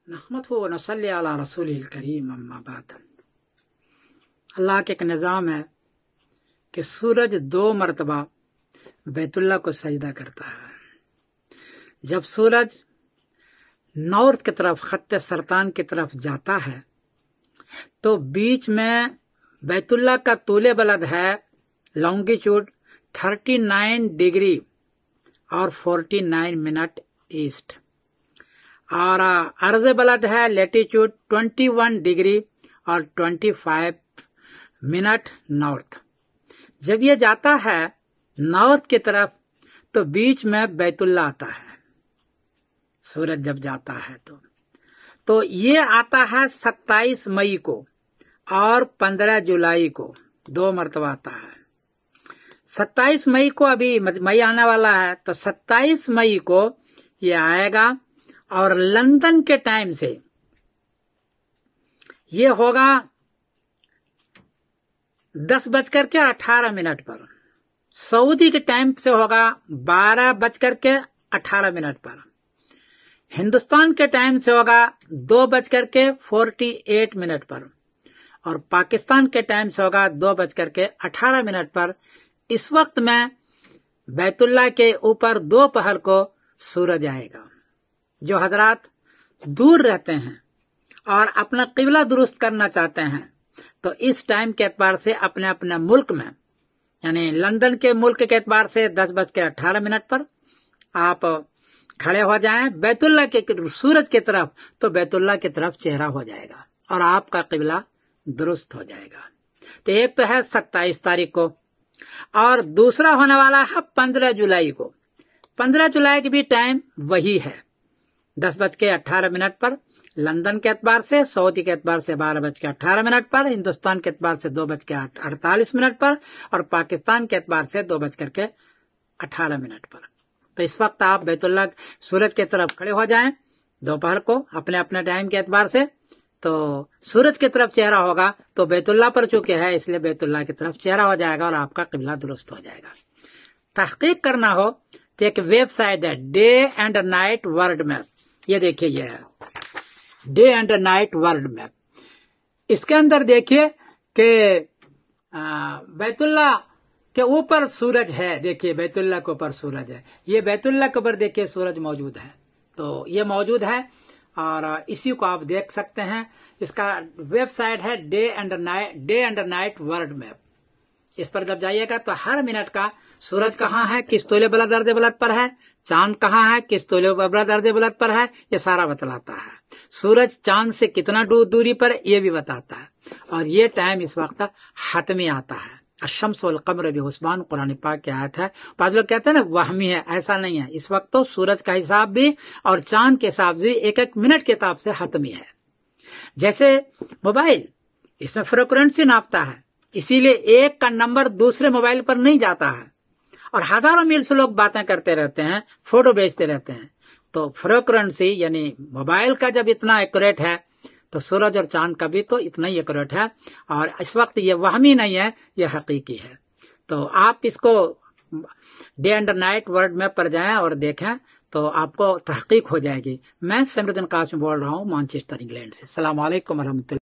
नहमदुहु व नसल्ली अला रसूलिल करीम अम्मा बाद। अल्लाह के एक निज़ाम है कि सूरज 2 मरतबा बैतुल्लाह को सजदा करता है। जब सूरज नॉर्थ की तरफ खत्ते सरतान की तरफ जाता है तो बीच में बैतुल्लाह का तूले बलद है लॉन्गिट्यूड 39 डिग्री और 49 मिनट ईस्ट, और अर्ज बलद है लेटीट्यूड 21 डिग्री और 25 मिनट नॉर्थ। जब ये जाता है नॉर्थ की तरफ तो बीच में बैतुल्लाह आता है। सूरज जब जाता है तो ये आता है 27 मई को और 15 जुलाई को, 2 मरतबा आता है। 27 मई को अभी मई आने वाला है तो 27 मई को ये आएगा और लंदन के टाइम से ये होगा 10:18 पर। सऊदी के टाइम से होगा 12:18 पर। हिंदुस्तान के टाइम से होगा 2:48 पर और पाकिस्तान के टाइम से होगा 2:18 पर। इस वक्त में बैतुल्लाह के ऊपर दोपहर को सूरज आएगा। जो हजरात दूर रहते हैं और अपना किबला दुरुस्त करना चाहते हैं तो इस टाइम के एतबार से अपने अपने मुल्क में, यानी लंदन के मुल्क के एतबार से 10:18 पर आप खड़े हो जाएं बैतुल्लाह के सूरज की तरफ, तो बैतुल्लाह की तरफ चेहरा हो जाएगा और आपका किबला दुरुस्त हो जाएगा। तो एक तो है 27 तारीख को और दूसरा होने वाला है 15 जुलाई को। 15 जुलाई की भी टाइम वही है 10:18 पर लंदन के एतबार से, सऊदी के एतबार से 12:18 पर, हिंदुस्तान के एतबार से 2:48 पर और पाकिस्तान के एतबार से 2:18 पर। तो इस वक्त आप बैतुल्लाह सूरज की तरफ खड़े हो जाएं दोपहर को अपने अपने टाइम के एतबार से, तो सूरज की तरफ चेहरा होगा तो बैतुल्लाह पर चुके है इसलिए बैतुल्लाह की तरफ चेहरा हो जाएगा और आपका किबला दुरुस्त हो जाएगा। तहकीक करना हो तो एक वेबसाइट है day and night world map. ये देखिए, ये है day and night world map. इसके अंदर देखिए कि बैतुल्लाह के ऊपर सूरज है। देखिए बैतुल्लाह के ऊपर सूरज है, ये बैतुल्लाह के ऊपर देखिए सूरज मौजूद है। तो ये मौजूद है और इसी को आप देख सकते हैं। इसका वेबसाइट है day and night world map. इस पर जब जाइएगा तो हर मिनट का सूरज कहाँ है, किस तोले बलद अर्ज़ बलद पर है, चांद कहाँ है, किस तोले बलद अर्ज़ बलद पर है, ये सारा बतलाता है। सूरज चांद से कितना दूरी पर ये भी बताता है। और ये टाइम इस वक्त हतमी आता है। अशम्स वल कमर बिहुस्बान कुरान पाक की आयत है। बाद लोग कहते हैं ना वहमी है, ऐसा नहीं है। इस वक्त तो सूरज का हिसाब भी और चांद के हिसाब भी एक एक मिनट के हिसाब से हतमी है। जैसे मोबाइल, इसमें फ्रीक्वेंसी नापता है, इसीलिए एक का नंबर दूसरे मोबाइल पर नहीं जाता है और हजारों मील से लोग बातें करते रहते हैं, फोटो भेजते रहते हैं। तो फ्रीक्वेंसी यानी मोबाइल का जब इतना एक्यूरेट है तो सूरज और चांद का भी तो इतना ही एक्यूरेट है। और इस वक्त ये वहमी नहीं है, ये हकीकी है। तो आप इसको day and night world map पर जाएं और देखें तो आपको तहकीक हो जाएगी। मैं समीरुद्दीन कासिम बोल रहा हूँ मैनचेस्टर इंग्लैंड से। अस्सलाम वालेकुम रहमतुल्लाह।